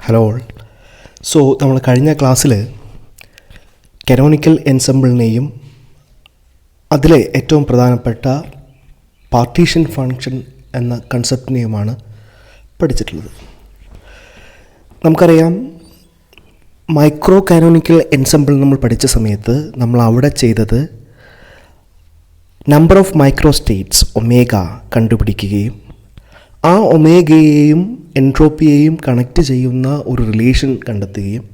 Hello all. So നമ്മൾ കഴിഞ്ഞ ക്ലാസ്സിൽ കനോണിക്കൽ എൻസെമ്പിളിനെയും അതിലെ ഏറ്റവും പ്രധാനപ്പെട്ട പാർട്ടീഷൻ ഫങ്ഷൻ എന്ന കൺസെപ്റ്റിനെയുമാണ് പഠിച്ചിട്ടുള്ളത്. നമുക്കറിയാം, മൈക്രോ കാനോണിക്കൽ എൻസെമ്പിൾ നമ്മൾ പഠിച്ച സമയത്ത് നമ്മൾ അവിടെ ചെയ്തത് number of micro States omega കണ്ടുപിടിക്കുകയും ആ ഒമേഗയെയും എൻട്രോപ്പിയെയും കണക്റ്റ് ചെയ്യുന്ന ഒരു റിലേഷൻ കണ്ടെത്തുകയും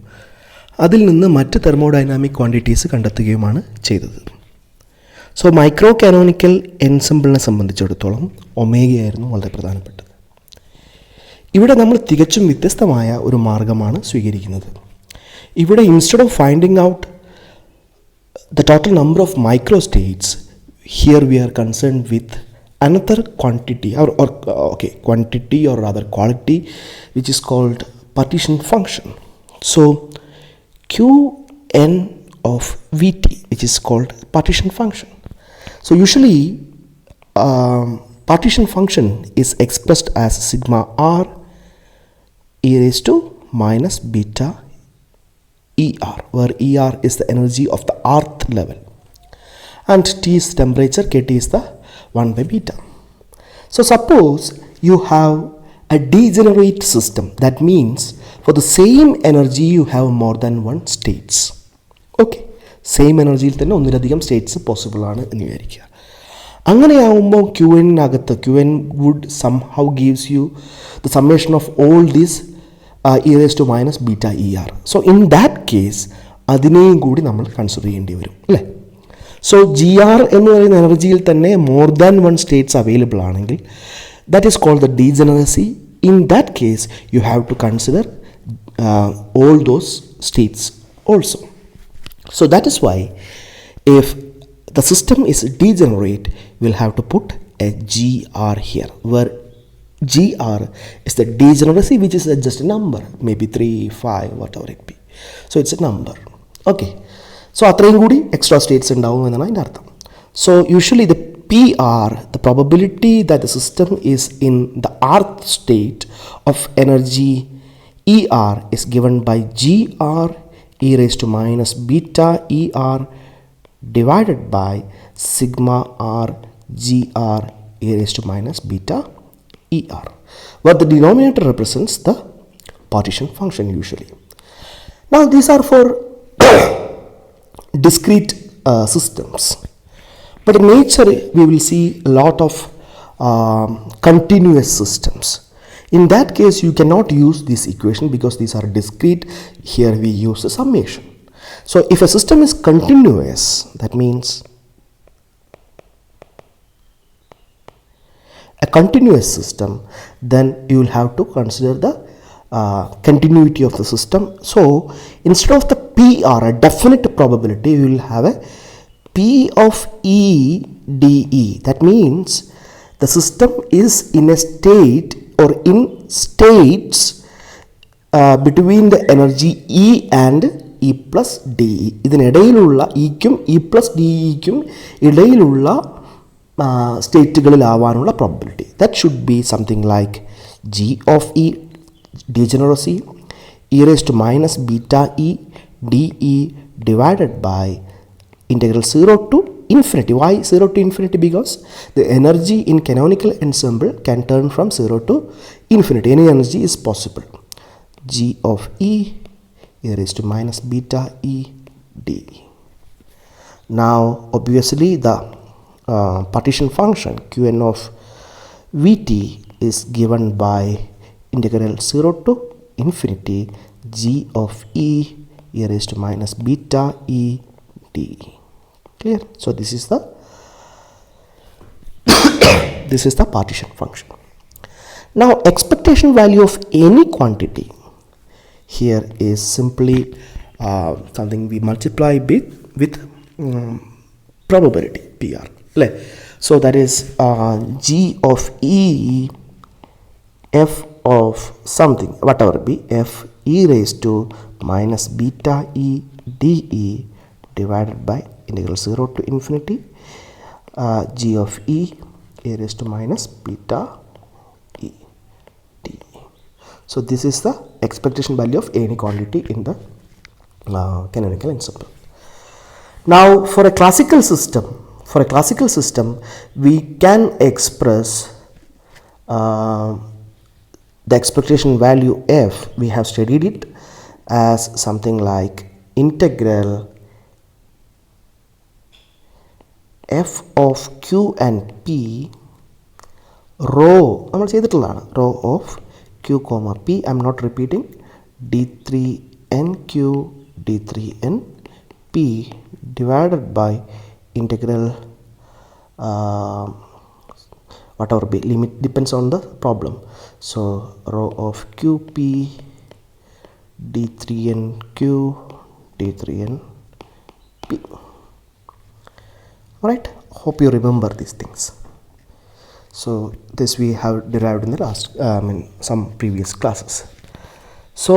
അതിൽ നിന്ന് മറ്റ് തെർമോഡൈനാമിക് ക്വാണ്ടിറ്റീസ് കണ്ടെത്തുകയുമാണ് ചെയ്തത്. സോ മൈക്രോ കാനോണിക്കൽ എൻസെമ്പിളിനെ സംബന്ധിച്ചിടത്തോളം ഒമേഗയായിരുന്നു വളരെ പ്രധാനപ്പെട്ടത്. ഇവിടെ നമ്മൾ തികച്ചും വ്യത്യസ്തമായ ഒരു മാർഗമാണ് സ്വീകരിക്കുന്നത്. ഇവിടെ instead of finding out the total number of micro States, here we are concerned with another quantity quantity or rather quality which is called partition function. So Qn of Vt, which is called partition function. So usually partition function is expressed as sigma r e raised to minus beta er, where er is the energy of the rth level and T is temperature, Kt is the 1 by beta. So suppose you have a degenerate system. That means for the same energy you have more than one states. Okay, same energy il thanne onniladhigam states possible aanu ennu vichariക്കുക. അങ്ങനെയാവുമ്പോൾ Qn would somehow gives you the summation of all these e raised to minus beta er. So in that case അതിനെയും കൂടി നമ്മൾ consider ചെയ്യേണ്ടി വരും അല്ലേ. So G R എന്ന് പറയുന്ന എനർജിയിൽ തന്നെ more than one states available ആണെങ്കിൽ that is called the degeneracy. In that case you have to consider all those states also. So that is why if the system is degenerate, we'll have to put a GR here, where GR is the degeneracy, which is just a number, maybe 3, 5, whatever it be. So it's a number. Okay. So അത്രയും കൂടി extra States ഉണ്ടാവും എന്നാണ് അതിൻ്റെ അർത്ഥം. So usually the PR, the probability that the system is in the rth state of energy ER is given by GR e raised to minus beta ER divided by sigma R GR e raised to minus beta ER, where the denominator represents the partition function usually. Now these are for discrete systems, but in nature we will see a lot of continuous systems. In that case you cannot use this equation because these are discrete. Here we use the summation. So if a system is continuous, that means a continuous system, then you will have to consider the continuity of the system. So instead of the PR, a definite probability, you will have a P of E dE. That means the system is in a state or in states between the energy E and E plus DE. ഇതിനിടയിലുള്ള ഇക്കും E plus ഡിഇക്കും ഇടയിലുള്ള സ്റ്റേറ്റുകളിലാവാനുള്ള probability. That should be something like G of E degeneracy e raised to minus beta e dE divided by integral 0 to infinity. Why 0 to infinity? Because the energy in canonical ensemble can turn from 0 to infinity. Any energy is possible. G of e raised to minus beta e dE. Now obviously the partition function Qn of Vt is given by integral 0 to infinity g of e raised to minus beta e dE. Clear? So this is the partition function. Now expectation value of any quantity here is simply something we multiply with probability PR. So that is g of e f of something, whatever be, f e raised to minus beta e dE divided by integral 0 to infinity g of e raised to minus beta e dE. So this is the expectation value of any quantity in the canonical ensemble. Now for a classical system, we can express the expectation value f. We have studied it as something like integral f of q and p rho of q comma p. I am not repeating, d3nq d3np divided by integral whatever be, limit depends on the problem. So rho of qp d3nq d3np. Alright, hope you remember these things. So this we have derived in the last in some previous classes. So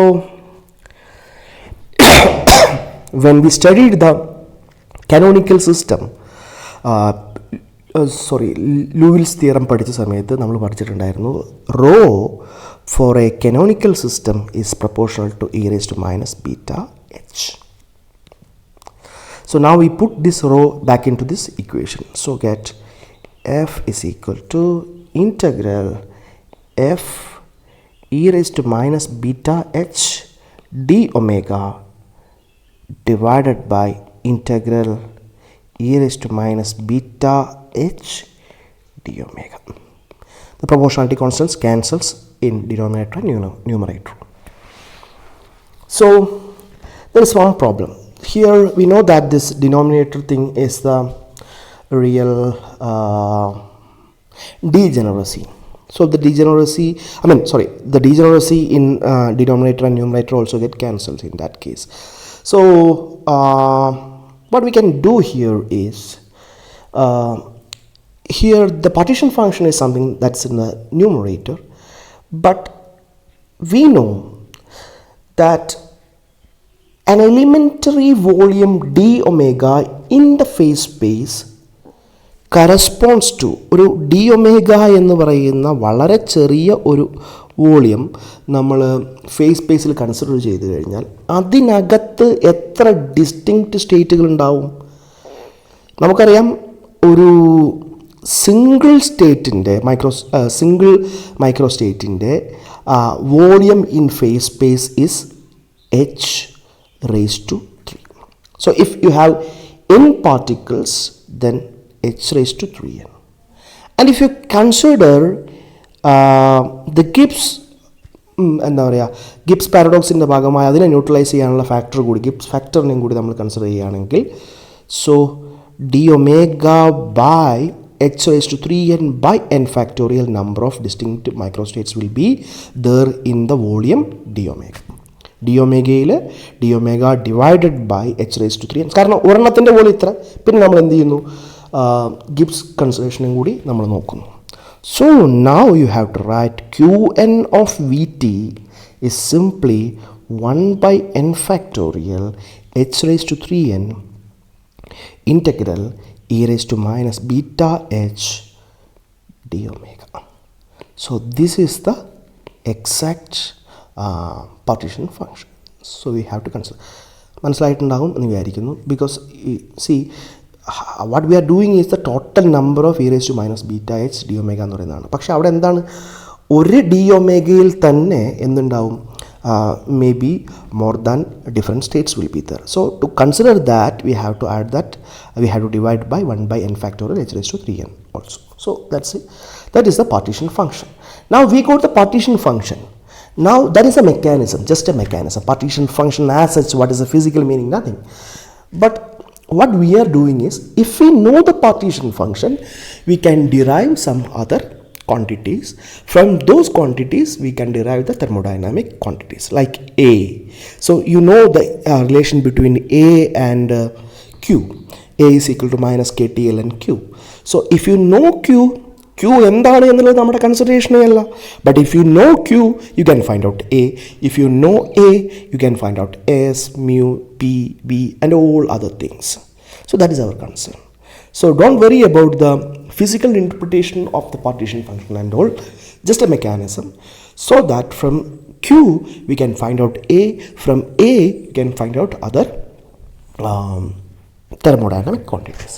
when we studied the canonical system, Lewis theorem പഠിച്ച സമയത്ത് നമ്മൾ പഠിച്ചിട്ടുണ്ടായിരുന്നു rho for a canonical system is proportional to e raised to minus beta h. So now we put this rho back into this equation. So get f is equal to integral f e raised to minus beta h d omega divided by integral e raised to minus beta h d omega. The proportionality constants cancels in denominator and numerator. So there is one problem. Here we know that this denominator thing is the real degeneracy. So the degeneracy in denominator and numerator also get cancelled in that case. So what we can do here is here the partition function is something that's in the numerator, but we know that an elementary volume d omega in the phase space corresponds to ഒരു D omega എന്ന് പറയുന്ന വളരെ ചെറിയ ഒരു volume നമ്മൾ face സ്പേസിൽ consider ചെയ്ത് കഴിഞ്ഞാൽ അതിനകത്ത് എത്ര ഡിസ്റ്റിങ്ക്റ്റ് സ്റ്റേറ്റുകൾ ഉണ്ടാവും? നമുക്കറിയാം ഒരു സിംഗിൾ മൈക്രോ സ്റ്റേറ്റിൻ്റെ volume in phase space is h raised to 3. So if you have n particles, then h raised to 3n. And if you consider the Gibbs പാരഡോക്സിൻ്റെ ഭാഗമായി അതിനെ ന്യൂട്രലൈസ് ചെയ്യാനുള്ള ഫാക്ടർ കൂടി ഗിബ്സ് ഫാക്ടറിനെയും കൂടി നമ്മൾ കൺസിഡർ ചെയ്യുകയാണെങ്കിൽ, so d omega by h raised to 3n by n factorial number of distinct microstates will be there in the volume d omega. D ഒമേഗയിൽ D omega divided by H raise to 3n. കാരണം ഒരെണ്ണത്തിൻ്റെ പോലെ ഇത്ര, പിന്നെ നമ്മൾ എന്ത് ചെയ്യുന്നു, Gibbs കൺസിഡറേഷനും കൂടി നമ്മൾ നോക്കുന്നു. So now you have to write Qn of Vt is simply 1 by n factorial h raised to 3n integral e raised to minus beta h d omega. So this is the exact partition function. So we have to consider. മനസ്സിലായിട്ടുണ്ടാകും എന്ന് വിചാരിക്കുന്നു. Because see what we are doing is the total number of e raise to minus beta h d omega എന്ന് പറയുന്നതാണ്. പക്ഷേ അവിടെ എന്താണ്, ഒരു D ഒമേഗയിൽ തന്നെ എന്തുണ്ടാവും, may be more than different states will be there. So to consider that we have to add that we have to divide by 1 by n factorial h raised to 3n also. So that's it. That is the partition function. Now we got the partition function. Now that is a mechanism, just a mechanism. Partition function as such, what is the physical meaning? Nothing. But what we are doing is, if we know the partition function, we can derive some other quantities. From those quantities we can derive the thermodynamic quantities like A. So you know the relation between A and Q. A is equal to minus KTL and Q. So if you know Q എന്താണ് എന്നുള്ളത് നമ്മുടെ കൺസിഡറേഷനേ അല്ല. But if you know Q, you can find out A. If you know A, you can find out S, mu, P, B and all other things. So that is our concern. So don't worry about the physical interpretation of the partition function and all, just a mechanism, so that from Q we can find out A, from A we can find out other thermodynamic quantities.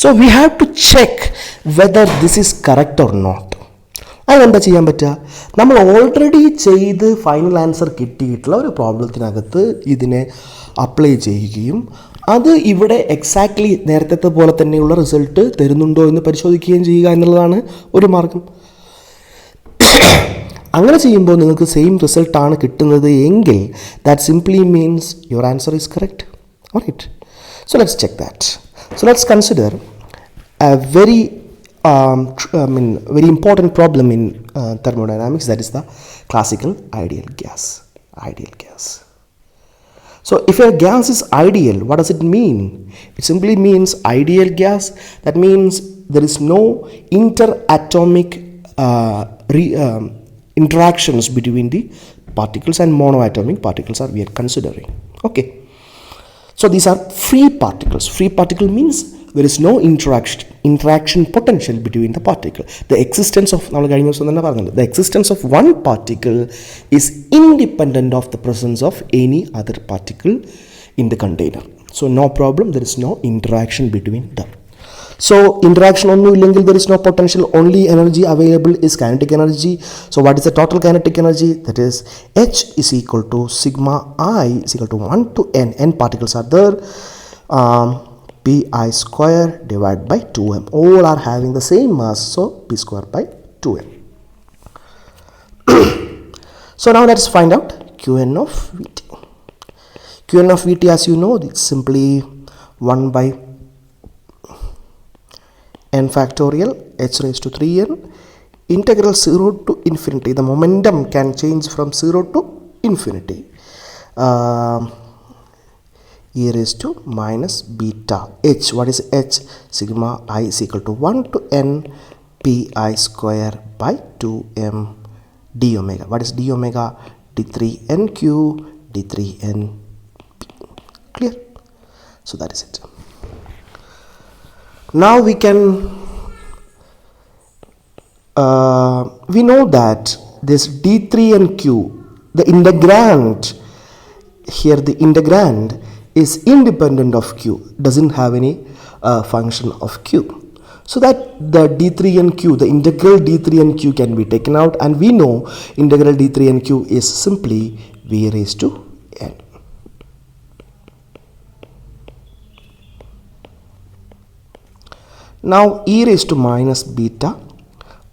So we have to check whether this is correct or not. അതെന്താ ചെയ്യാൻ പറ്റുക? നമ്മൾ already ചെയ്ത് final answer കിട്ടിയിട്ടുള്ള ഒരു പ്രോബ്ലത്തിനകത്ത് ഇതിനെ apply ചെയ്യുകയും അത് ഇവിടെ എക്സാക്ട്ലി നേരത്തെ പോലെ തന്നെയുള്ള റിസൾട്ട് തരുന്നുണ്ടോ എന്ന് പരിശോധിക്കുകയും ചെയ്യുക എന്നുള്ളതാണ് ഒരു മാർഗം. അങ്ങനെ ചെയ്യുമ്പോൾ നിങ്ങൾക്ക് സെയിം റിസൾട്ടാണ് കിട്ടുന്നത് എങ്കിൽ that simply means your answer is correct. Right? So let's check that. So let's consider a very important problem in thermodynamics, that is the classical ideal gas. So if a gas is ideal, what does it mean? It simply means ideal gas. That means there is no interatomic interactions between the particles, and monoatomic particles are we are considering. Okay. So these are free particles. Free particle means there is no interaction potential between the particle. The existence of one particle is independent of the presence of any other particle in the container. So no problem, there is no interaction between them. So interaction only illegal, there is no potential, only energy available is kinetic energy. So what is the total kinetic energy? That is H is equal to sigma I is equal to 1 to n. N particles are there. Pi square divided by 2m. All are having the same mass, so p square by 2m. So now let's find out Qn of Vt. Qn of Vt, as you know, it's simply 1 by n factorial h raised to 3n integral 0 to infinity. The momentum can change from 0 to infinity. E raised to minus beta h. What is h? Sigma I is equal to 1 to n pi square by 2m d omega. What is d omega? d3nq d3np. Clear? So that is it. Now we can we know that this d3 and q, the integrand here, the integrand is independent of q, doesn't have any function of q. So that the d3 and q, the integral d3 and q can be taken out, and we know integral d3 and q is simply v raised to n. Now e raised to minus beta.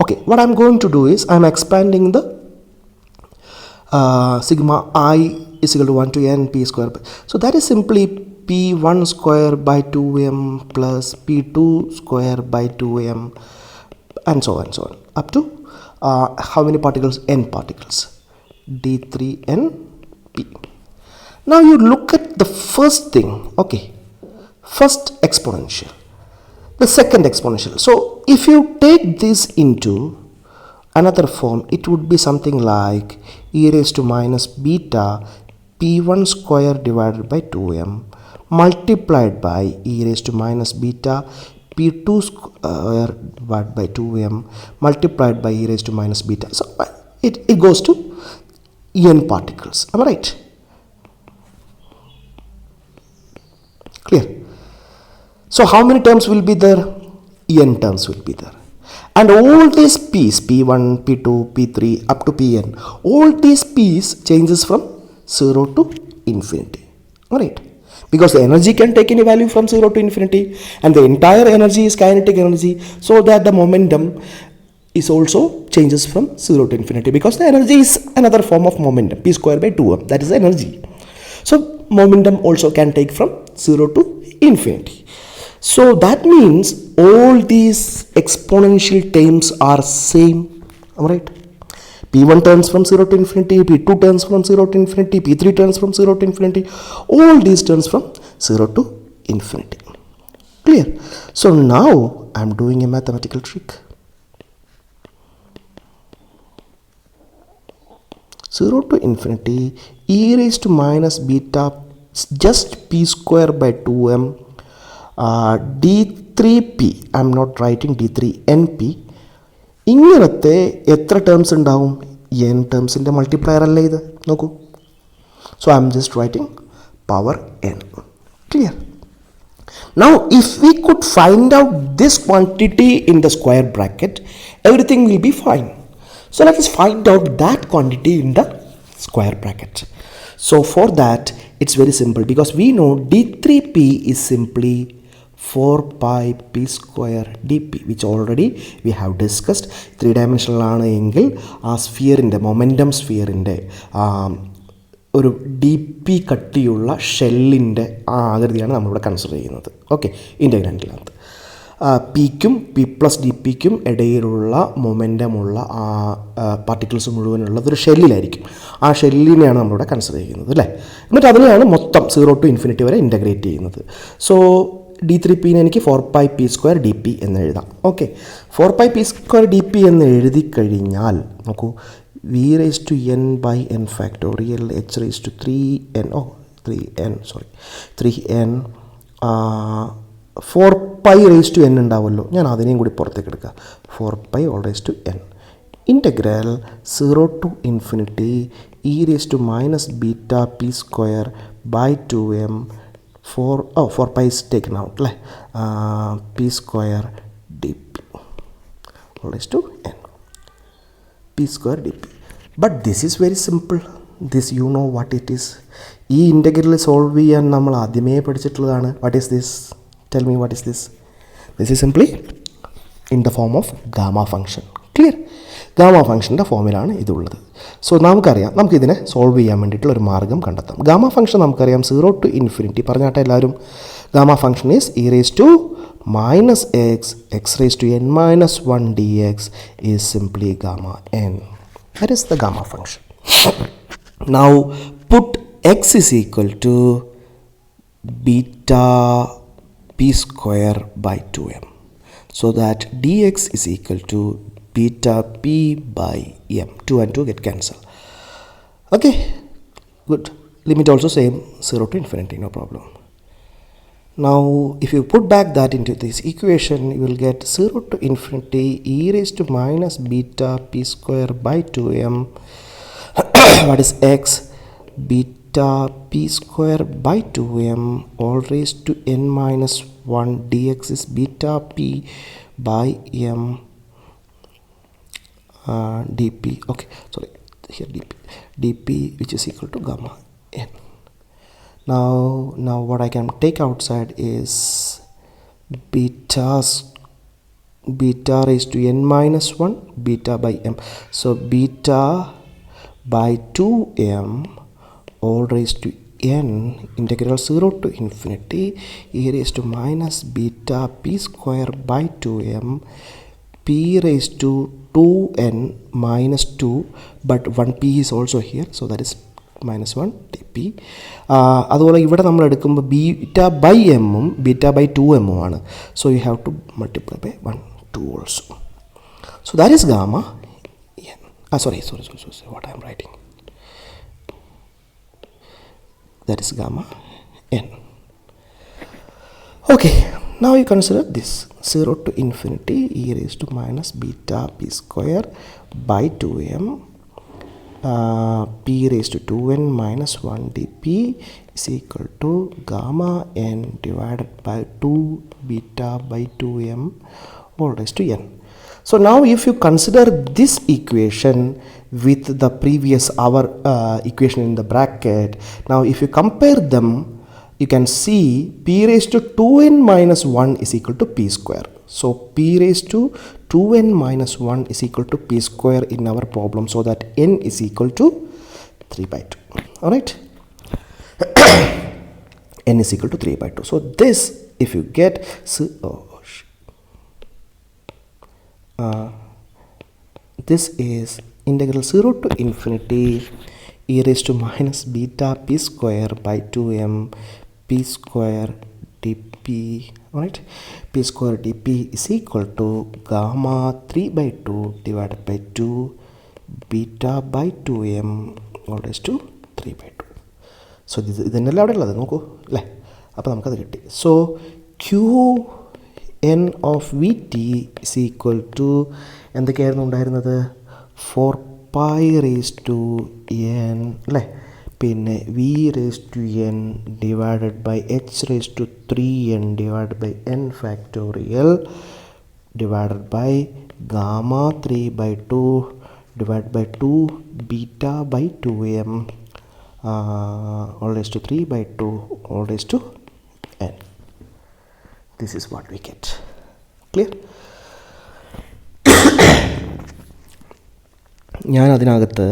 Okay, what I'm going to do is I'm expanding the sigma I is equal to 1 to n p square. So that is simply p1 square by 2m plus p2 square by 2m and so on up to how many particles? N particles. d3np. Now you look at the first thing. Okay, first exponential, the second exponential. So if you take this into another form, it would be something like e raised to minus beta p1 square divided by 2m multiplied by e raised to minus beta p2 square divided by 2m multiplied by e raised to minus beta. So it goes to n particles. Am I right? Clear? So how many terms will be there? n terms will be there. And all these p's, p1, p2, p3 up to pn, all these p's changes from 0 to infinity. Alright? Because the energy can take any value from 0 to infinity, and the entire energy is kinetic energy, so that the momentum is also changes from 0 to infinity, because the energy is another form of momentum, p square by 2m, that is the energy. So momentum also can take from 0 to infinity. So that means all these exponential terms are same. Am I right? p1 turns from 0 to infinity, p2 turns from 0 to infinity, p3 turns from 0 to infinity, all these turns from 0 to infinity. Clear? So now I am doing a mathematical trick. 0 to infinity, e raised to minus beta just p square by 2m d d3p, I M not writing d3np, ഇങ്ങനത്തെ എത്ര terms ഉണ്ടാവും? n ടേംസിൻ്റെ multiplier അല്ലേ ഇത്? നോക്കൂ. So I am just writing power n. Clear? Now if we could find out this quantity in the square bracket, everything will be fine. So let us find out that quantity in the square bracket. So for that it's very simple, because we know d3p is simply 4 pi p square dp, which already we have discussed. 3-dimensional ആണ് എങ്കിൽ ആ സ്ഫിയറിൻ്റെ momentum സ്ഫിയറിൻ്റെ ഒരു D P കട്ടിയുള്ള ഷെല്ലിൻ്റെ ആ ആകൃതിയാണ് നമ്മളിവിടെ consider ചെയ്യുന്നത്. Okay, ഇൻ്റഗ്രാൻഡിനകത്ത് പിക്കും P plus D പിക്കും ഇടയിലുള്ള മൊമെൻറ്റമുള്ള ആ പാർട്ടിക്കിൾസ് മുഴുവനുള്ളത് ഒരു ഷെല്ലിലായിരിക്കും. ആ ഷെല്ലിനെയാണ് നമ്മളിവിടെ കൺസിഡർ ചെയ്യുന്നത് അല്ലേ. എന്നിട്ട് അതിനെയാണ് മൊത്തം 0 to ഇൻഫിനിറ്റി വരെ ഇൻ്റഗ്രേറ്റ് ചെയ്യുന്നത്. സോ d3p എനിക്ക് 4 pi p square dp എന്ന് എഴുതാം. Okay, 4 pi p square dp എന്ന് എഴുതി കഴിഞ്ഞാൽ നോക്കൂ, v raised to n by n factorial h raised to 3n 4 pi raised to n ഉണ്ടാവുമല്ലോ, ഞാൻ അതിനെയും കൂടി പുറത്തേക്ക് എടുക്കുക. 4 pi all raised to n integral 0 to infinity e raised to minus beta p square by 2m 4 pi is taken out അല്ലേ, p square dp all raised to n p square dp. But this is very simple. This you know what it is. ഈ integral solve ചെയ്യാൻ നമ്മൾ ആദ്യമേ പഠിച്ചിട്ടുള്ളതാണ്. What is this? Tell me what is this? This is simply in the form of gamma function. Clear? Gamma ഫംഗ്ഷൻ്റെ ഫോമിലാണ് ഇതുള്ളത്. So നമുക്കറിയാം, നമുക്കിതിനെ സോൾവ് ചെയ്യാൻ വേണ്ടിയിട്ടുള്ള ഒരു മാർഗ്ഗം കണ്ടെത്താം. ഗാമ ഫംഗ്ഷൻ നമുക്കറിയാം 0 to ഇൻഫിനിറ്റി പറഞ്ഞാട്ടെ എല്ലാവരും. Gamma function is e raised to minus x raised to n minus 1 dx is simply gamma n. That is the gamma function. Now put x is equal to beta p square by 2m, so that dx is equal to beta p by m. 2 and 2 get cancelled. Okay, good. Limit also same, 0 to infinity, no problem. Now if you put back that into this equation, you will get 0 to infinity e raised to minus beta p square by 2m what is x, beta p square by 2m all raised to n minus 1 dx is beta p by m dp. Okay, sorry, here dp which is equal to gamma n. Now what I can take outside is beta raised to n minus 1 beta by m. So beta by 2m all raised to n integral 0 to infinity e raised to minus beta p square by 2m p raised to 2n minus 2, but 1p is also here, so that is minus 1 dp. അതുപോലെ ഇവിടെ നമ്മൾ എടുക്കുമ്പോൾ beta by എമ്മും beta by 2m ആണ്. So you have to multiply by 1 2 also. So that is gamma n. Sorry, what I am writing. That is gamma n. Okay, now you consider this 0 to infinity e raised to minus beta p square by 2m p raised to 2n minus 1 dp is equal to gamma n divided by 2 beta by 2m all raised to n. So now if you consider this equation with the previous equation in the bracket, now if you compare them, you can see p raised to 2n minus 1 is equal to p square. So p raised to 2n minus 1 is equal to p square in our problem, so that n is equal to 3 by 2. Alright, n is equal to 3 by 2. So this, if you get this is integral 0 to infinity e raised to minus beta p square by 2m p square dp. Alright, p square dp is equal to gamma 3 by 2 divided by 2 beta by 2m all raised to 3 by 2. So ഇതെല്ലാം അവിടെ ഉള്ളത് നോക്കൂ അല്ലേ. അപ്പോൾ നമുക്കത് കിട്ടി. So q n of vt is equal to എന്തൊക്കെയായിരുന്നു ഉണ്ടായിരുന്നത്? 4 pi raised to n അല്ലേ? പിന്നെ v raised to n divided by h raised to 3n divided by n factorial divided by gamma 3 by 2 divided by 2 beta by 2m all raised to 3 by 2 all raised to n. This is what we get. Clear? ഞാൻ അതിനകത്ത്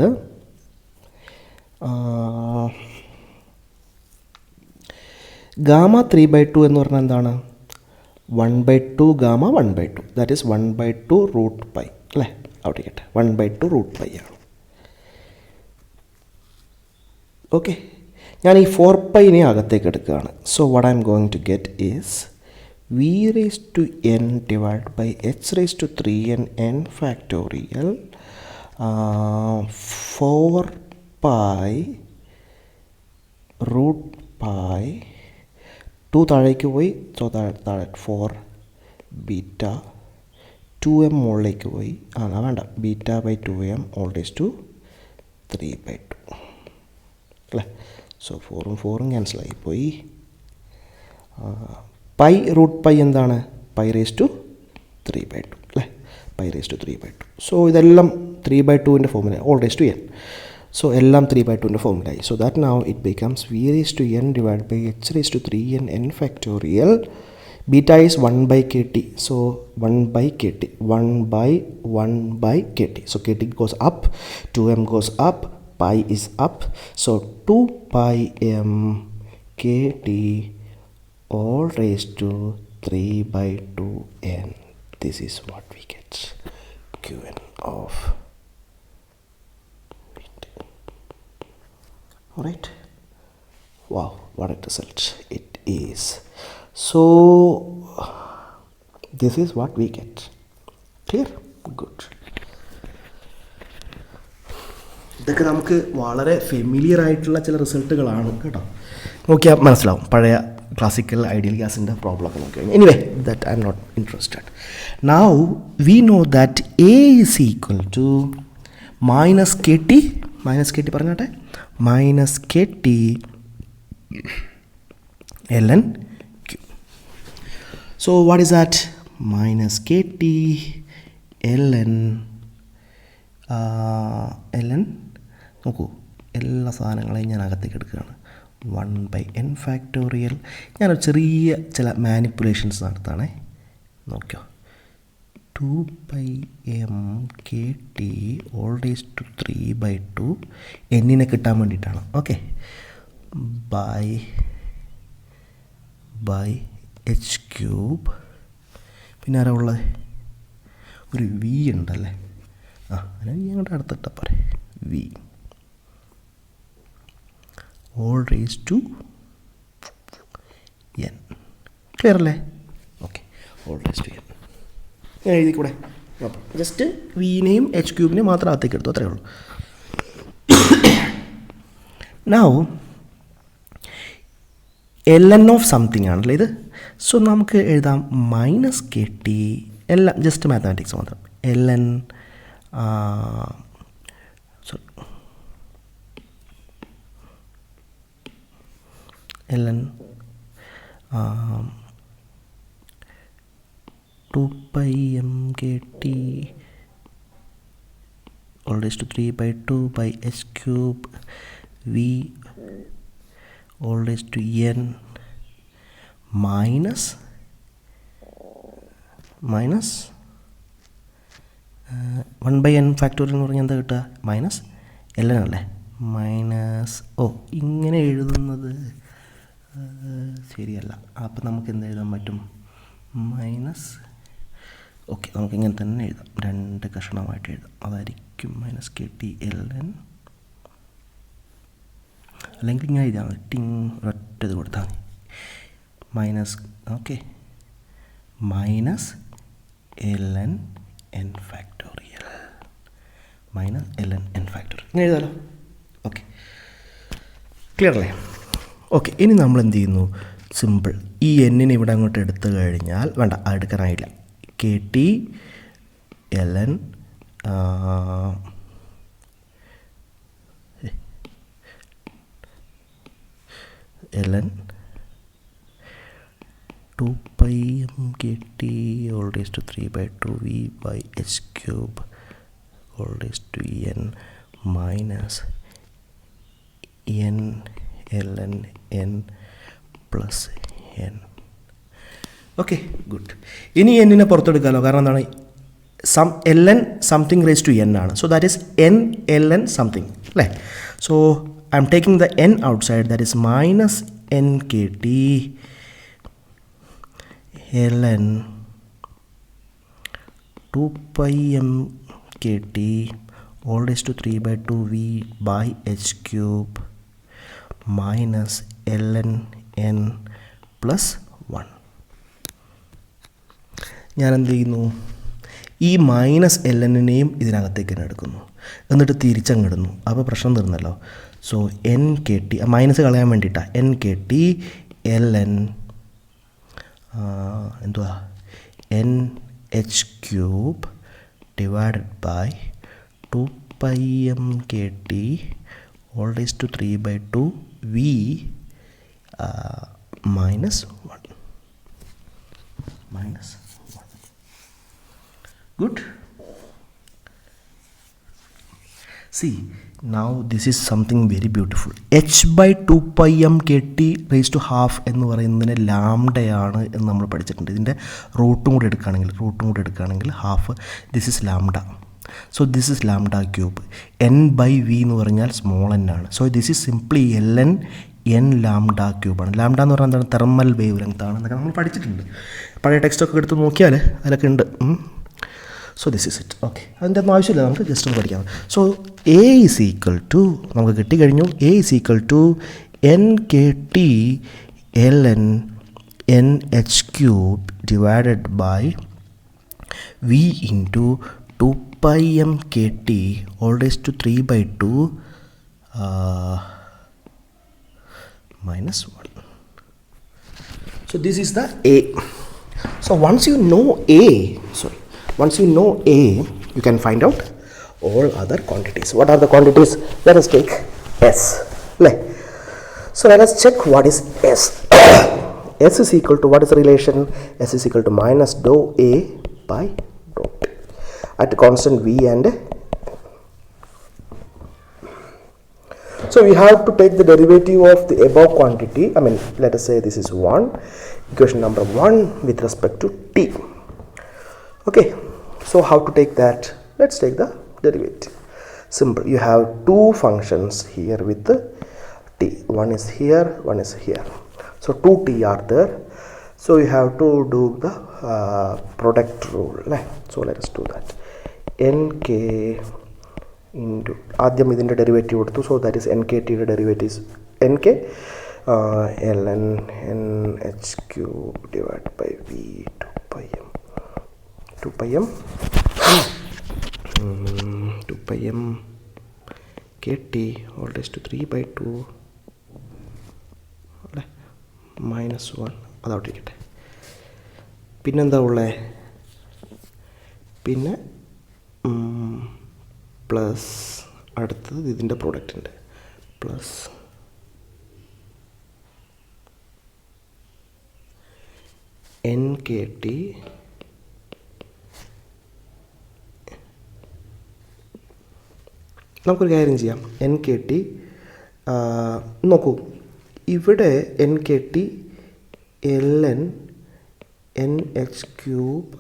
gamma 3/2 എന്ന് പറഞ്ഞാൽ എന്താണ്? 1/2 gamma 1/2, that is 1/2 root pi അല്ലേ? അവിടെ കേട്ടെ 1/2 root pi ആണ്. Okay, ഞാൻ ഈ 4 പൈനെ അകത്തേക്ക് എടുക്കുകയാണ്. So what I'm going to get is v raised to n divided by h raised to 3n n factorial 4 pi root pi 2 താഴേക്ക് പോയി, സോ താഴെ 4 ബീറ്റ 2m മുകളിലേക്ക് പോയി, വേണ്ട beta by 2m whole raise to 3/2 അല്ലേ? So 4ഉം 4ഉം ക്യാൻസലായിപ്പോയി. പൈ റൂട്ട് പൈ എന്താണ്? പൈ റേസ് ടു 3/2 അല്ലേ? Pi raise to 3/2. സോ ഇതെല്ലാം 3/2ൻ്റെ ഫോമില, whole raise to N. So എല്ലാം 3/2ൻ്റെ ഫോമിലായി. So that now it becomes v raised to n divided by h raised to 3n n factorial. Beta is 1/kt. So 1/kt. 1/1/kt. So kt goes up, 2m goes up, pi is up. So 2 pi m kt all raised to 3/2n. This is what we get. Qn of it. Alright. Wow, what a result it is. So this is what we get. Clear? Good. ഇതൊക്കെ നമുക്ക് വളരെ familiar ആയിട്ടുള്ള ചില റിസൾട്ടുകളാണ് കേട്ടോ. നോക്കിയാൽ മനസ്സിലാവും പഴയ classical ideal ഗ്യാസിൻ്റെ പ്രോബ്ലം ഒക്കെ നോക്കി. Anyway that I M not interested. Now we know that A is equal to minus K T പറഞ്ഞാട്ടെ, minus K T L N Q. So what is that? Minus K T L N നോക്കൂ, എല്ലാ സാധനങ്ങളെയും ഞാൻ അകത്തേക്ക് എടുക്കുകയാണ്. 1/n factorial. ഞാനൊരു ചെറിയ ചില manipulations നടത്താണേ, നോക്കിയോ. 2/m kt whole raise to 3/2 എന്നിനെ കിട്ടാൻ വേണ്ടിയിട്ടാണ്. Okay, by h cube. പിന്നെ ആരാ ഉള്ളത്? ഒരു വി ഉണ്ടല്ലേ, അങ്ങനെ വി അങ്ങോട്ട് അടുത്തിട്ട പോരെ. V whole raise to N. Clear അല്ലേ? Okay, whole raise to N ഞാൻ എഴുതി കൂടെ. ജസ്റ്റ് വിനെയും എച്ച് ക്യൂബിനെയും മാത്രം അകത്തേക്ക് എടുത്തു, അത്രയേ ഉള്ളൂ. Now L N of something ആണല്ലേ ഇത്. സോ നമുക്ക് എഴുതാം മൈനസ് കെ ടി, എല്ലാം ജസ്റ്റ് മാത്തമാറ്റിക്സ് മാത്രം. L N ln 2/m kt all raised to 3/2 by h cube v all raised to n minus 1/n factorial എന്ന് പറഞ്ഞാൽ എന്താ കിട്ടുക? മൈനസ് ln അല്ലേ? മൈനസ് ഇങ്ങനെ എഴുതുന്നത് ശരിയല്ല. അപ്പം നമുക്ക് എന്ത് എഴുതാൻ പറ്റും? മൈനസ്, ഓക്കെ, നമുക്കിങ്ങനെ തന്നെ എഴുതാം, രണ്ട് കഷണമായിട്ട് എഴുതാം. അതായിരിക്കും minus K T L N. അല്ലെങ്കിൽ ഇങ്ങനെ എഴുതാം, ടിങ് ഒറ്റ ഇത് കൊടുത്താൽ മതി. Minus, okay, minus L N N factorial, minus L N N factorial ഇങ്ങനെ എഴുതാമല്ലോ. ഓക്കെ, ക്ലിയർ അല്ലേ? ഓക്കെ, ഇനി നമ്മൾ എന്ത് ചെയ്യുന്നു? സിമ്പിൾ. ഈ എന്നിനെ ഇവിടെ അങ്ങോട്ട് എടുത്തു കഴിഞ്ഞാൽ വേണ്ട, എടുക്കാനായില്ല. K T L N L N 2 pi m kt all raised to 3/2 v by h cube all raised to n minus n ln n plus n. Okay, good. ഇനി എന്നിനെ പുറത്തെടുക്കാമല്ലോ, കാരണം എന്താണ്, L N something raise to N ആണ്. So that is N L N something അല്ലേ. So I am taking the N outside, that is minus N K T ln 2 pi m kt all raised to 3/2 v by h cube minus ln n plus 1. ഞാൻ എന്ത് ചെയ്യുന്നു, ഈ minus L എന്നിനെയും ഇതിനകത്തേക്ക് തന്നെ എടുക്കുന്നു, എന്നിട്ട് തിരിച്ചങ്ങിടുന്നു. അപ്പോൾ പ്രശ്നം തീർന്നല്ലോ. So N K T, minus കളയാൻ വേണ്ടിയിട്ടാണ്, N K T L N എന്തുവാ, N H cube divided by 2 pi m K T whole raise to 3/2 v minus 1. Good. See, now this is something very beautiful. h by 2 pi m kt raised to half എന്ന് പറയുന്നതിന് ലാംഡയാണ് എന്ന് നമ്മൾ പഠിച്ചിട്ടുണ്ട്. ഇതിൻ്റെ റൂട്ടും കൂടെ എടുക്കുകയാണെങ്കിൽ half, this is lambda. So this is lambda cube. n by v എന്ന് പറഞ്ഞാൽ സ്മോൾ n ആണ്. So this is simply ln n lambda ക്യൂബാണ്. ലാംഡ എന്ന് പറഞ്ഞാൽ എന്താണ്, തെർമൽ വേവ് ലെങ്ത് ആണ് എന്നൊക്കെ നമ്മൾ പഠിച്ചിട്ടുണ്ട്. പഴയ ടെക്സ്റ്റൊക്കെ എടുത്ത് നോക്കിയാൽ അതിലൊക്കെ ഉണ്ട്. So this is it. Okay, അതിൻ്റെ ഒന്നും ആവശ്യമില്ല, നമുക്ക് ജസ്റ്റ് ഒന്ന് പഠിക്കാം. So A is equal to, നമുക്ക് കിട്ടിക്കഴിഞ്ഞു, A is equal to N K T L N N H cube divided by V into 2 pi m kt all raised to 3/2 minus 1. So this is the A. So once you know A, you can find out all other quantities. What are the quantities? Let us take S. So let us check what is S. S is equal to, what is the relation? S is equal to minus dou A by dou T at constant V and so we have to take the derivative of the above quantity. I mean, let us say this is 1, equation number 1 with respect to T. Okay, so how to take that? Let's take the derivative. Simple. You have two functions here with the T. One is here, one is here. So 2T are there. So you have to do the product rule. So let us do that. nk into ആദ്യം ഇതിൻ്റെ derivative കൊടുത്തു. So that is N K ടിയുടെ derivatives N K L N N H cube divide by V 2 pi m kt all raised to 3/2 അല്ലേ minus 1. അതോട്ടിരിക്കട്ടെ. പിന്നെന്താ ഉള്ളത്, പിന്നെ plus അടുത്തത് ഇതിൻ്റെ പ്രോഡക്റ്റ് ഉണ്ട്, പ്ലസ് എൻ കെ ടി നമുക്കൊരു കാര്യം ചെയ്യാം. എൻ കെ ടി നോക്കൂ, ഇവിടെ N K T L N N H cube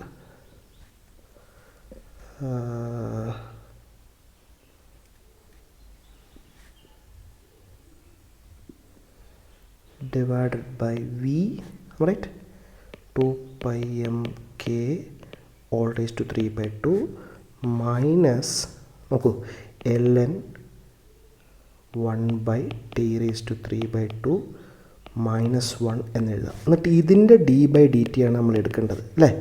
divided by V, right? 2 pi m k all raised to 3/2 minus നോക്കൂ ln 1 by t raised to 3/2 minus 1 എന്ന് എഴുതാം. എന്നിട്ട് ഇതിൻ്റെ d by dt ആണ് നമ്മൾ എടുക്കേണ്ടത്, അല്ലേ?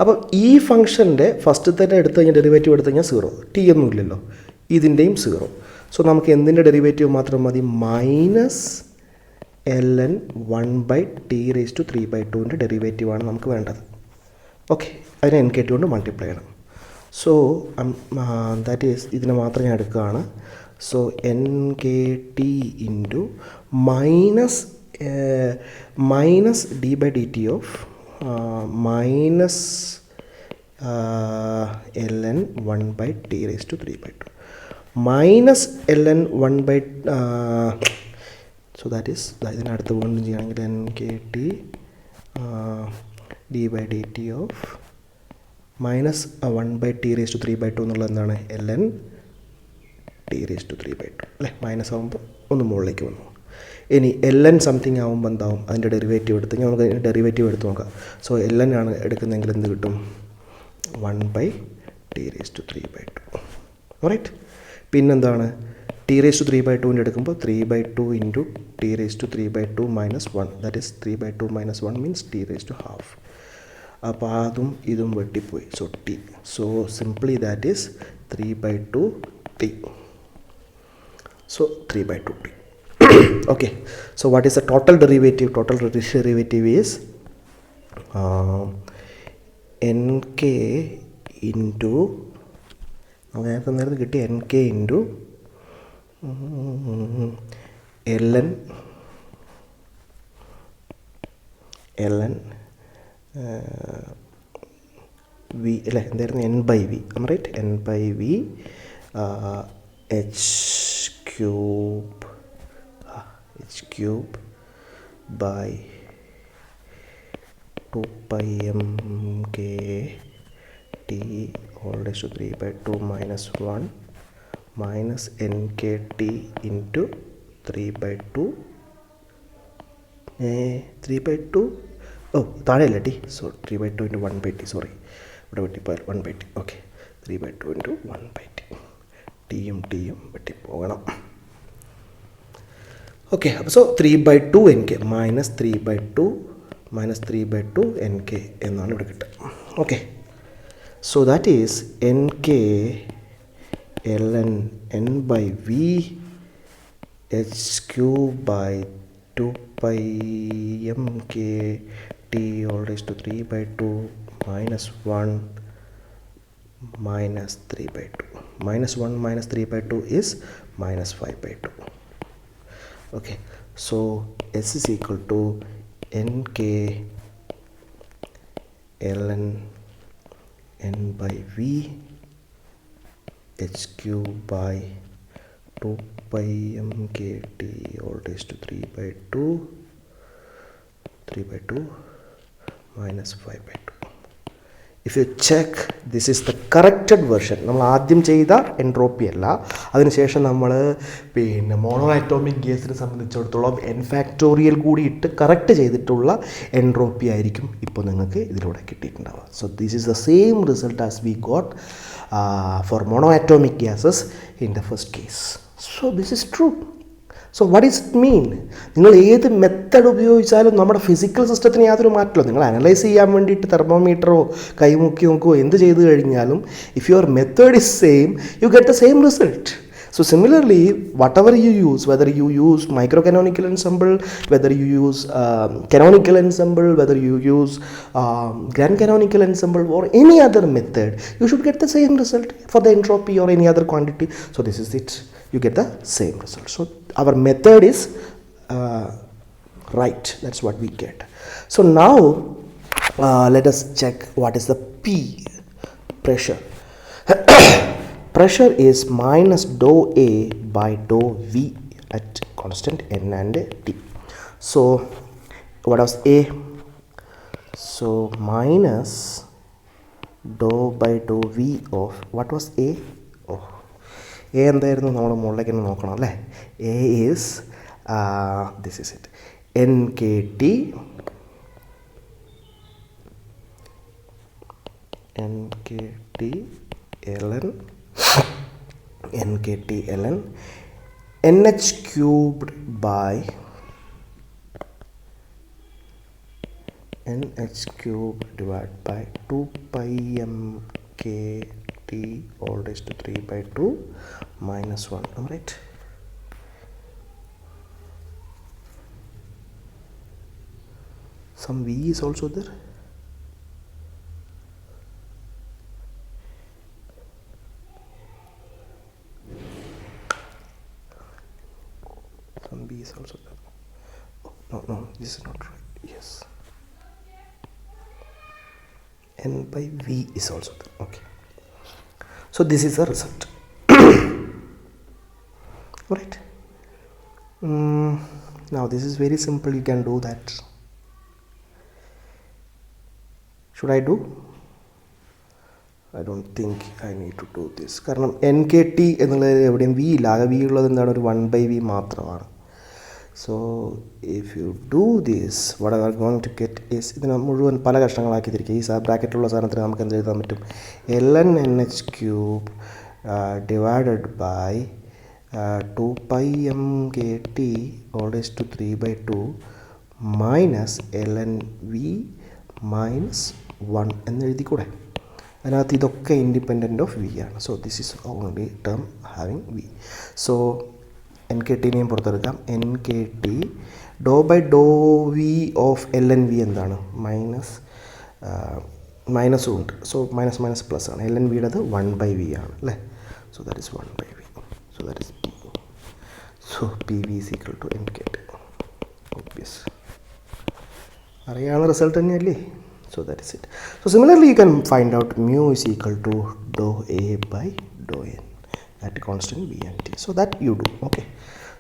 അപ്പോൾ ഈ ഫംഗ്ഷൻ്റെ ഫസ്റ്റ് തന്നെ എടുത്തു കഴിഞ്ഞാൽ ഡെറിവേറ്റീവ് എടുത്തു കഴിഞ്ഞാൽ 0, ടി ഒന്നും ഇല്ലല്ലോ, ഇതിൻ്റെയും 0. സോ നമുക്ക് എന്തിൻ്റെ ഡെറിവേറ്റീവ് മാത്രം മതി, minus ln 1 by t raised to 3 by 2ൻ്റെ ഡെറിവേറ്റീവാണ് നമുക്ക് വേണ്ടത്. ഓക്കെ, അതിനെ എൻ കെ ടി കൊണ്ട് മൾട്ടിപ്ലൈ ചെയ്യണം. സോ ദാറ്റ് ഈസ് ഇതിനെ മാത്രം ഞാൻ എടുക്കുകയാണ്. So N K t into minus d by d t of minus ln 1 by t raised to 3 by 2 minus ln 1 by so that is ഇതിനടുത്ത് വീണ്ടും ചെയ്യുകയാണെങ്കിൽ n K t d by d t of minus 1 by t raised to 3 by 2 എന്നുള്ളത് എന്താണ് ln t raised to 3 by 2 അല്ലേ. Minus ആകുമ്പോൾ ഒന്ന് മുകളിലേക്ക് വന്നു. ഇനി ln സംതിങ് ആകുമ്പോൾ എന്താവും, അതിൻ്റെ ഡെറിവേറ്റീവ് എടുത്ത് നമുക്ക് ഡെറിവേറ്റീവ് എടുത്ത് നോക്കാം. സോ ln ആണ് എടുക്കുന്നതെങ്കിൽ എന്ത് കിട്ടും, 1 by t raised to 3 by 2. Right. പിന്നെന്താണ്, t raised to 3 by 2 എടുക്കുമ്പോൾ 3 by 2 into t raised to 3 by 2 minus 1, that is 3 by 2 minus 1 means t raised to half. അപ്പോൾ അതും ഇതും വെട്ടിപ്പോയി. So t, so simply that is 3 by 2 t. So 3 by 2 t. Okay, so what is the total derivative? Total derivative is nk into നമുക്ക് നേരത്തെ കിട്ടിയ nk into ln v അല്ലേ, എന്തായിരുന്നു n by v, right, n by v h cube by 2 pi m k t all raised to 3 by 2 minus 1 minus n k t into 3 by 2 3 by 2 ഓ താഴെയല്ല T, so 3 by 2 into 1 by t, sorry ഇവിടെ വെട്ടിപ്പോയാൽ 1 by t. Okay, 3 by 2 into 1 by t, ടിയും വെട്ടിപ്പോകണം. Okay, അപ്പോൾ so 3 by 2 N K minus 3 by 2 N K എന്നാണ് ഇവിടെ കിട്ടുക. Okay, so that is N K ln n by v h cube by 2 pi m k t all raised to 3 by 2 minus 1 minus 3 by 2. Minus 1 minus 3 by 2 is minus 5 by 2. Okay, so S is equal to nk ln n by v h cube by 2 pi m k t all raised to 3 by 2 minus 5 by 2. If you check, this is the corrected version. നമ്മൾ ആദ്യം ചെയ്ത entropy അല്ല, അതിനുശേഷം നമ്മൾ പിന്നെ mono atomic ഗ്യാസിനെ സംബന്ധിച്ചിടത്തോളം N factorial കൂടി ഇട്ട് കറക്റ്റ് ചെയ്തിട്ടുള്ള എൻട്രോപ്പി ആയിരിക്കും ഇപ്പോൾ നിങ്ങൾക്ക് ഇതിലൂടെ കിട്ടിയിട്ടുണ്ടാവുക. So this is the same result as we got for mono atomic gases in the first case. So this is true. So what is it mean? നിങ്ങൾ ഏത് മെത്തഡ് ഉപയോഗിച്ചാലും നമ്മുടെ ഫിസിക്കൽ സിസ്റ്റത്തിന് യാതൊരു മാറ്റമില്ല. നിങ്ങൾ അനലൈസ് ചെയ്യാൻ വേണ്ടിയിട്ട് തെർമോമീറ്ററോ കൈമുക്കി നോക്കുകയോ എന്ത് ചെയ്ത് കഴിഞ്ഞാലും if your method is same, you get the same result. So similarly, whatever you use, whether you use microcanonical ensemble, whether you use canonical ensemble, whether you use grand canonical ensemble or any other method, you should get the same result for the entropy or any other quantity. So this is it. You get the same result. So our method is right. That's what we get. So now let us check what is the P, pressure. Pressure is minus dou A by dou V at constant N and T. So what was A? So minus dou by dou V of what was A? Oh, A എന്തായിരുന്നു നമ്മൾ മുകളിലേക്ക് നോക്കണം അല്ലേ. A is this is it, NKT ln NH cubed by divided by 2 pi m k t all raised to 3 by 2 minus 1. Am I right? some V is also there. Some V is also there. Oh, no, this is not right. Yes. N by V is also there. Okay. So this is the result. Right. Now this is very simple. You can do that. Should I do? I don't think I need to do this. കാരണം NKT എന്നുള്ളത് എവിടെയും V ഇല്ല. ആകെ V ഉള്ളത് എന്താണ്? ഒരു 1/V മാത്രമാണ്. So if you do this, what we are going to get is ഇതിനെ മുഴുവൻ പല കഷ്ണങ്ങളാക്കി തിരിക്കുക. ഈ ബ്രാക്കറ്റിലുള്ള സാധനത്തിന് നമുക്ക് എന്ത് എഴുതാൻ പറ്റും? ln nh cube divided by 2 pi mkt all raised to 3/2 minus ln v minus 1 എന്ന് എഴുതിക്കൂടെ? അതിനകത്ത് ഇതൊക്കെ ഇൻഡിപെൻഡൻറ്റ് ഓഫ് വി ആണ്. So this is only term having V. So N K ടിനെയും പുറത്തെടുക്കാം. N K T do by do V of L N V എന്താണ്? മൈനസും ഉണ്ട്. സോ മൈനസ് മൈനസ് പ്ലസ് ആണ്. എൽ എൻ വിയുടേത് 1/v ആണ് അല്ലേ? So that is 1/v. So that is P. So P V is equal to N K T. Obvious അറിയാവുന്ന റിസൾട്ട് തന്നെയല്ലേ? So that is it. So similarly you can find out mu is equal to dou A by dou N at constant B and T. So that you do. Okay.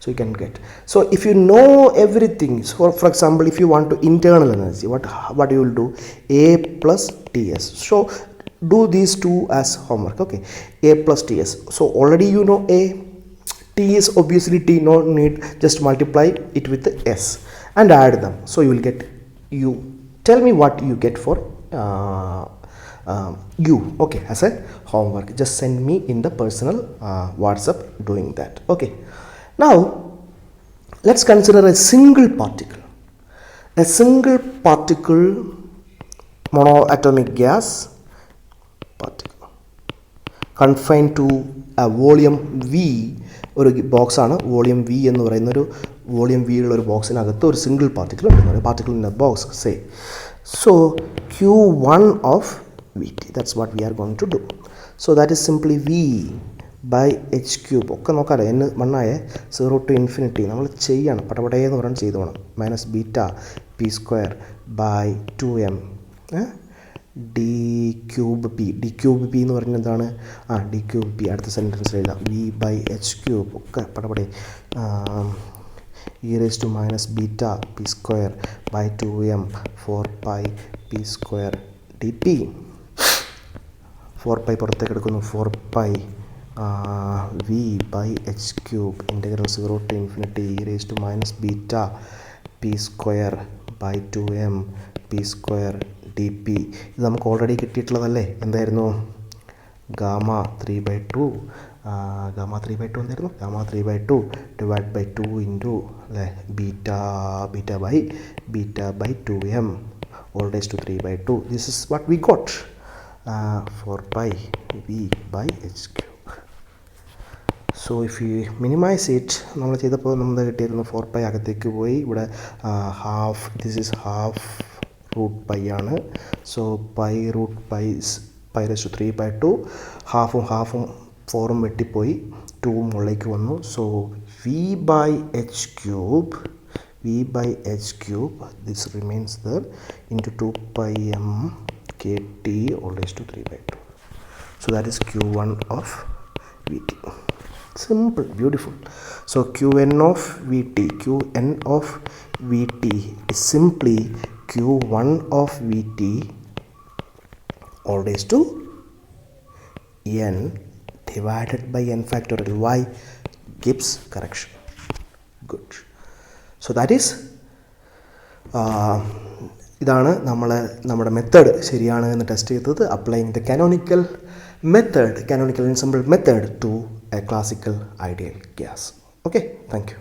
So you can get. So if you know everything, so for example if you want to internal energy, what you will do? A plus Ts. So do these two as homework. Okay. A plus Ts. So already you know A. T is obviously T. No need. Just multiply it with the S and add them. So you will get U. Tell me what you get for U. Okay, as a homework. Just send me in the personal WhatsApp doing that. Okay. Now let's consider a single particle. A single particle, monoatomic gas particle, confined to a volume V. ഒരു ബോക്സാണ് volume V എന്ന് പറയുന്നൊരു volume V ഉള്ള ഒരു ബോക്സിനകത്ത് ഒരു single particle ഉണ്ട്. Particle in a box say. So Q1 of v t, that's what we are going to do. So that is simply v by H cube. ഒക്കെ നോക്കാമല്ലോ, n 1 ആയ 0 to infinity നമ്മൾ ചെയ്യണം, പടപടയെന്ന് പറഞ്ഞ് ചെയ്ത് വേണം. Minus beta P square by 2m d cube p. D cube p എന്ന് പറഞ്ഞാൽ എന്താണ്? ഡി ക്യൂബ് പി അടുത്ത സെൻറ്റൻസിൽ എഴുതാം. വി ബൈ എച്ച് ക്യൂബ് ഒക്കെ പടപടെ E raise to minus beta P square by 2m 4 P square D P. 4 പുറത്തേക്ക് എടുക്കുന്നു. 4 V by H cube integral 0 to infinity E raise to minus beta P square by 2m P square D P. ഇത് നമുക്ക് already കിട്ടിയിട്ടുള്ളതല്ലേ? എന്തായിരുന്നു? Gamma 3/2 എന്തായിരുന്നു? Gamma 3/2 divide by 2 into അല്ലേ beta by 2m whole raise to 3/2. This is what we got. 4 V by H cube. So if you minimise it, നമ്മൾ ചെയ്തപ്പോൾ നമ്മൾ കിട്ടിയിരുന്നു 4 അകത്തേക്ക് പോയി. ഇവിടെ half, this is half root pi ആണ്. So root pi raise to 3/2. ഹാഫും 4ഉം വെട്ടിപ്പോയി, 2ഉം മുകളിലേക്ക് വന്നു. So V by H cube this remains there into 2 mkt all raised to 3/2. So that is Q1 of Vt. Simple, beautiful. So Qn of Vt is simply Q1 of Vt all raised to n divided by n factorial. Why? Gibbs correction. Good. So that is ഇതാണ് നമ്മുടെ method ശരിയാണ് എന്ന് test ചെയ്തത്. Applying the canonical ensemble method to a classical ideal gas. Okay, thank you.